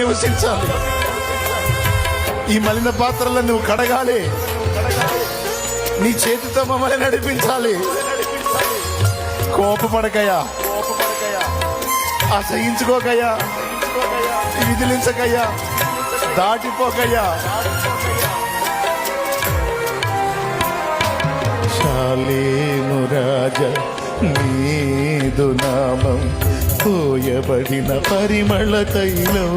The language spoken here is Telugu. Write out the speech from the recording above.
నివసించాలి. ఈ మలిన పాత్రలను నువ్వు కడగాలి. నీ చేతితో మమ్మల్ని నడిపించాలి. కోపపడకయ్యా, అసహించుకోకయ్యా, విదిలించకయ్యా, దాటిపోకయ్యా. శాలేము రాజా నీదు నామం పోయబడిన పరిమళ తైలం.